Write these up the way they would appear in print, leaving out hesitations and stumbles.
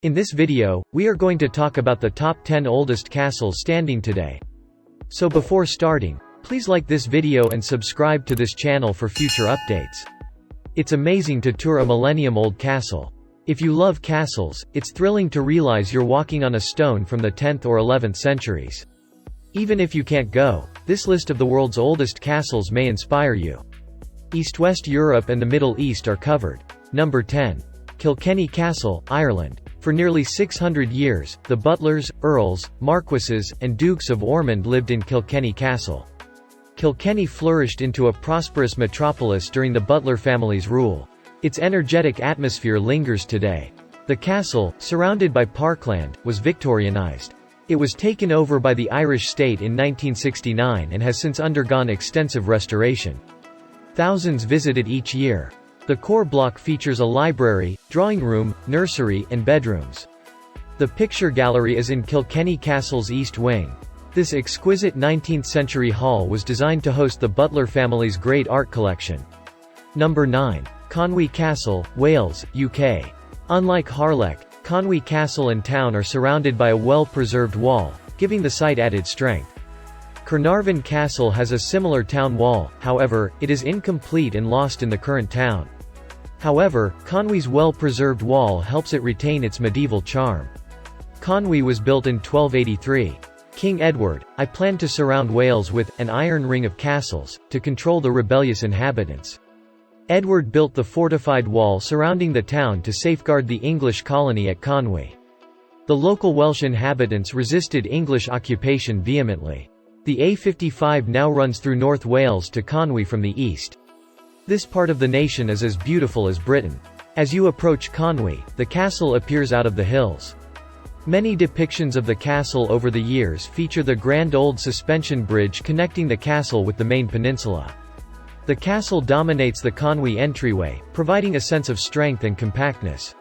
In this video, we are going to talk about the top 10 oldest castles standing today. So before starting, please like this video and subscribe to this channel for future updates. It's amazing to tour a millennium-old castle. If you love castles, it's thrilling to realize you're walking on a stone from the 10th or 11th centuries. Even if you can't go, this list of the world's oldest castles may inspire you. East-West Europe and the Middle East are covered. Number 10. Kilkenny Castle, Ireland. For nearly 600 years, the butlers, earls, marquises, and dukes of Ormond lived in Kilkenny Castle. Kilkenny flourished into a prosperous metropolis during the Butler family's rule. Its energetic atmosphere lingers today. The castle, surrounded by parkland, was Victorianized. It was taken over by the Irish state in 1969 and has since undergone extensive restoration. Thousands visit it each year. The core block features a library, drawing room, nursery, and bedrooms. The picture gallery is in Kilkenny Castle's East Wing. This exquisite 19th-century hall was designed to host the Butler family's great art collection. Number 9. Conwey Castle, Wales, UK. Unlike Harlech, Conway Castle and town are surrounded by a well-preserved wall, giving the site added strength. Carnarvon Castle has a similar town wall, however, it is incomplete and lost in the current town. However, Conway's well-preserved wall helps it retain its medieval charm. Conway was built in 1283. King Edward I planned to surround Wales with an iron ring of castles, to control the rebellious inhabitants. Edward built the fortified wall surrounding the town to safeguard the English colony at Conway. The local Welsh inhabitants resisted English occupation vehemently. The A55 now runs through North Wales to Conway from the east. This part of the nation is as beautiful as Britain. As you approach Conway, the castle appears out of the hills. Many depictions of the castle over the years feature the grand old suspension bridge connecting the castle with the main peninsula. The castle dominates the Conway entryway, providing a sense of strength and compactness.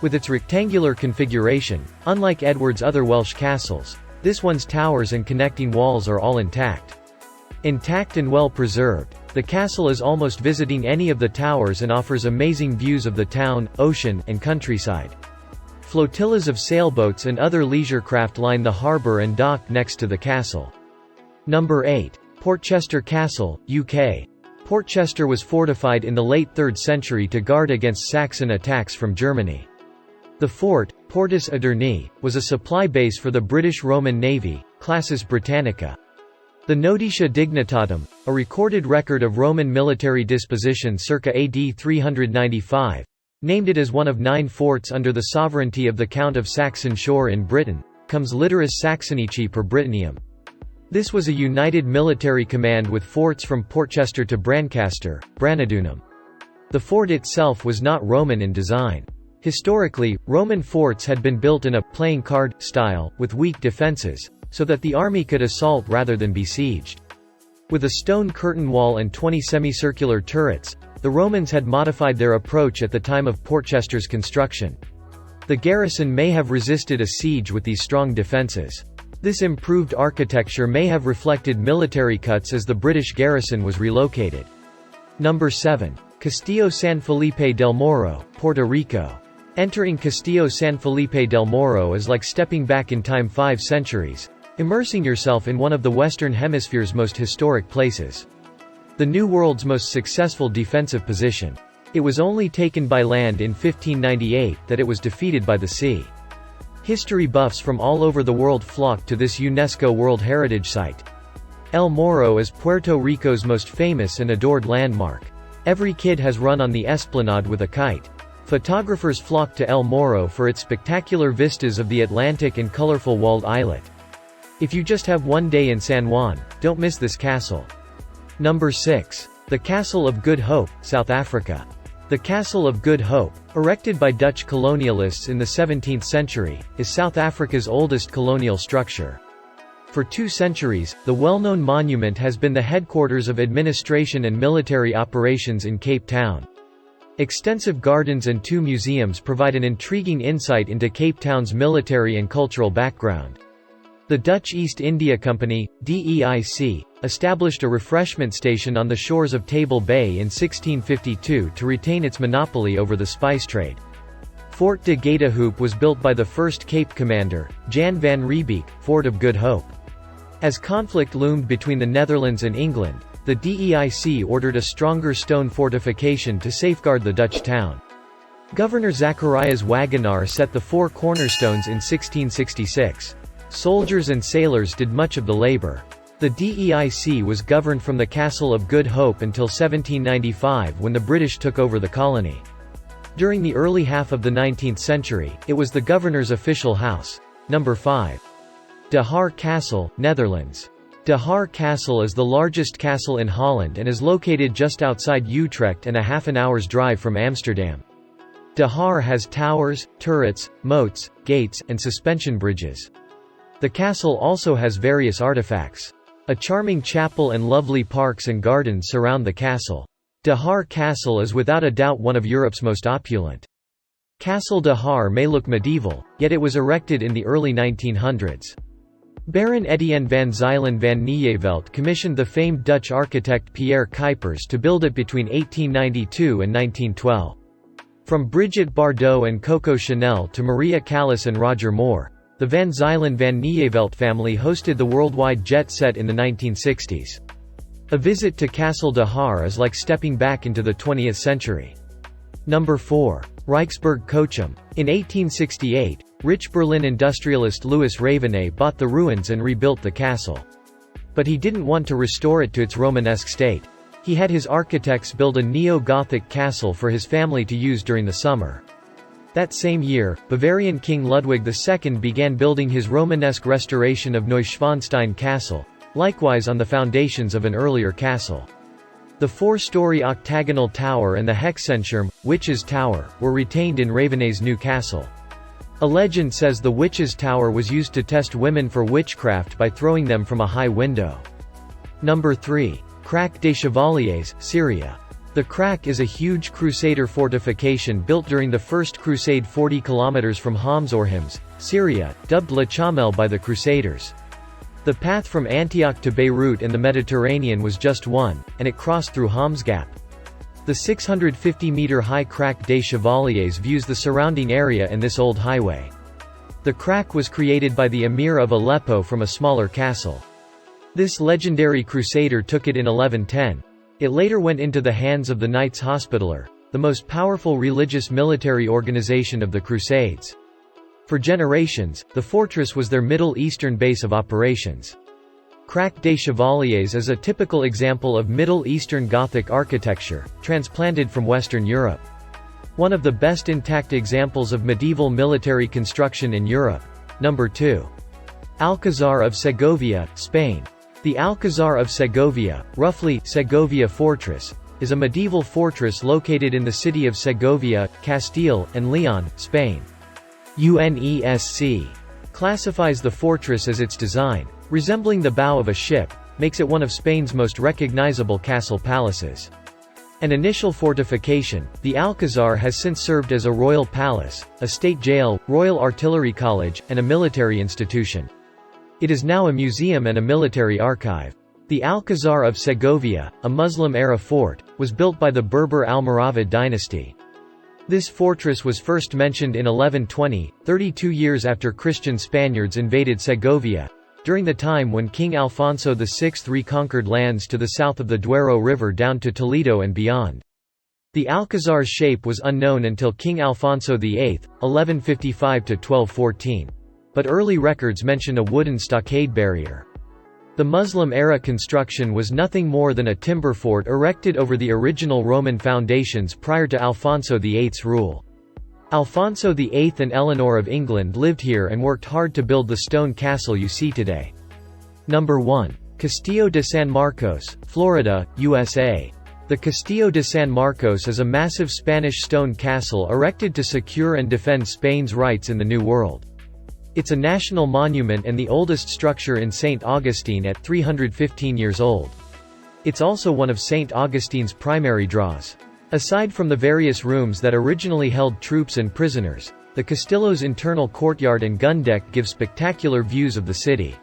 With its rectangular configuration, unlike Edward's other Welsh castles, this one's towers and connecting walls are all intact. Intact and well preserved, the castle is almost visiting any of the towers and offers amazing views of the town, ocean, and countryside. Flotillas of sailboats and other leisure craft line the harbour and dock next to the castle. Number 8. Portchester Castle, UK. Portchester was fortified in the late 3rd century to guard against Saxon attacks from Germany. The fort, Portus Aderni, was a supply base for the British Roman Navy, Classis Britannica. The Notitia Dignitatum, a recorded record of Roman military disposition circa AD 395, named it as one of 9 forts under the sovereignty of the Count of Saxon-Shore in Britain, comes Literis Saxonici per Britannium. This was a united military command with forts from Portchester to Brancaster, Branadunum. The fort itself was not Roman in design. Historically, Roman forts had been built in a «playing card» style, with weak defences, so that the army could assault rather than besieged. With a stone curtain wall and 20 semicircular turrets, the Romans had modified their approach at the time of Portchester's construction. The garrison may have resisted a siege with these strong defences. This improved architecture may have reflected military cuts as the British garrison was relocated. Number 7. Castillo San Felipe del Morro, Puerto Rico. Entering Castillo San Felipe del Morro is like stepping back in time 5 centuries, immersing yourself in one of the Western Hemisphere's most historic places. The New World's most successful defensive position. It was only taken by land in 1598 that it was defeated by the sea. History buffs from all over the world flocked to this UNESCO World Heritage Site. El Morro is Puerto Rico's most famous and adored landmark. Every kid has run on the esplanade with a kite. Photographers flock to El Morro for its spectacular vistas of the Atlantic and colorful walled islet. If you just have one day in San Juan, don't miss this castle. Number 6. The Castle of Good Hope, South Africa. The Castle of Good Hope, erected by Dutch colonialists in the 17th century, is South Africa's oldest colonial structure. For 2 centuries, the well-known monument has been the headquarters of administration and military operations in Cape Town. Extensive gardens and 2 museums provide an intriguing insight into Cape Town's military and cultural background. The Dutch East India Company, DEIC, established a refreshment station on the shores of Table Bay in 1652 to retain its monopoly over the spice trade. Fort de Gatehoop was built by the first Cape commander, Jan van Riebeeck, Fort of Good Hope. As conflict loomed between the Netherlands and England, the DEIC ordered a stronger stone fortification to safeguard the Dutch town. Governor Zacharias Wagenaar set the four cornerstones in 1666. Soldiers and sailors did much of the labor. The DEIC was governed from the Castle of Good Hope until 1795 when the British took over the colony. During the early half of the 19th century, it was the governor's official house. Number 5. Dahar Castle, Netherlands. Dahar Castle is the largest castle in Holland and is located just outside Utrecht and a half an hour's drive from Amsterdam. Dahar has towers, turrets, moats, gates, and suspension bridges. The castle also has various artifacts. A charming chapel and lovely parks and gardens surround the castle. Dahar Castle is without a doubt one of Europe's most opulent. Castle Dahar may look medieval, yet it was erected in the early 1900s. Baron Etienne van Zuylen van Nijevelt commissioned the famed Dutch architect Pierre Cuypers to build it between 1892 and 1912. From Brigitte Bardot and Coco Chanel to Maria Callas and Roger Moore, the Van Zuylen van Nijevelt family hosted the worldwide jet set in the 1960s. A visit to Castle Dahar is like stepping back into the 20th century. Number 4. Reiksburg Castle. In 1868, rich Berlin industrialist Louis Ravenet bought the ruins and rebuilt the castle. But he didn't want to restore it to its Romanesque state. He had his architects build a neo-Gothic castle for his family to use during the summer. That same year, Bavarian King Ludwig II began building his Romanesque restoration of Neuschwanstein Castle, likewise on the foundations of an earlier castle. The four-story octagonal tower and the Hexenschirm, Witch's Tower, were retained in Ravenet's new castle. A legend says the Witch's Tower was used to test women for witchcraft by throwing them from a high window. Number 3. Crac des Chevaliers, Syria. The Crac is a huge Crusader fortification built during the First Crusade 40 km from Homs or Hims, Syria, dubbed La Chamelle by the Crusaders. The path from Antioch to Beirut and the Mediterranean was just one, and it crossed through Homs Gap. The 650-meter-high Crac des Chevaliers views the surrounding area and this old highway. The Crac was created by the Emir of Aleppo from a smaller castle. This legendary crusader took it in 1110. It later went into the hands of the Knights Hospitaller, the most powerful religious military organization of the Crusades. For generations, the fortress was their Middle Eastern base of operations. Crac des Chevaliers is a typical example of Middle Eastern Gothic architecture, transplanted from Western Europe. One of the best intact examples of medieval military construction in Europe. Number 2. Alcazar of Segovia, Spain. The Alcazar of Segovia, roughly, Segovia Fortress, is a medieval fortress located in the city of Segovia, Castile, and Leon, Spain. UNESCO classifies the fortress as its design, resembling the bow of a ship, makes it one of Spain's most recognizable castle palaces. An initial fortification, the Alcazar has since served as a royal palace, a state jail, royal artillery college, and a military institution. It is now a museum and a military archive. The Alcazar of Segovia, a Muslim-era fort, was built by the Berber Almoravid dynasty. This fortress was first mentioned in 1120, 32 years after Christian Spaniards invaded Segovia, during the time when King Alfonso VI reconquered lands to the south of the Duero River down to Toledo and beyond. The Alcazar's shape was unknown until King Alfonso VIII, 1155–1214. But early records mention a wooden stockade barrier. The Muslim-era construction was nothing more than a timber fort erected over the original Roman foundations prior to Alfonso VIII's rule. Alfonso VIII and Eleanor of England lived here and worked hard to build the stone castle you see today. Number 1. Castillo de San Marcos, Florida, USA. The Castillo de San Marcos is a massive Spanish stone castle erected to secure and defend Spain's rights in the New World. It's a national monument and the oldest structure in St. Augustine at 315 years old. It's also one of St. Augustine's primary draws. Aside from the various rooms that originally held troops and prisoners, the Castillo's internal courtyard and gun deck give spectacular views of the city.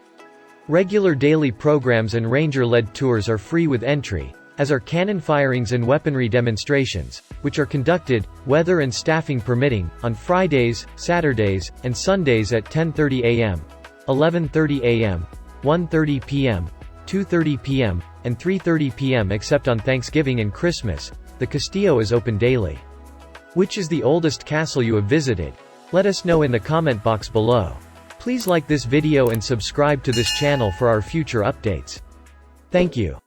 Regular daily programs and ranger-led tours are free with entry, as are cannon firings and weaponry demonstrations, which are conducted, weather and staffing permitting, on Fridays, Saturdays, and Sundays at 10:30 a.m., 11:30 a.m., 1:30 p.m., 2:30 p.m., and 3:30 p.m. except on Thanksgiving and Christmas. The Castillo is open daily. Which is the oldest castle you have visited? Let us know in the comment box below. Please like this video and subscribe to this channel for our future updates. Thank you.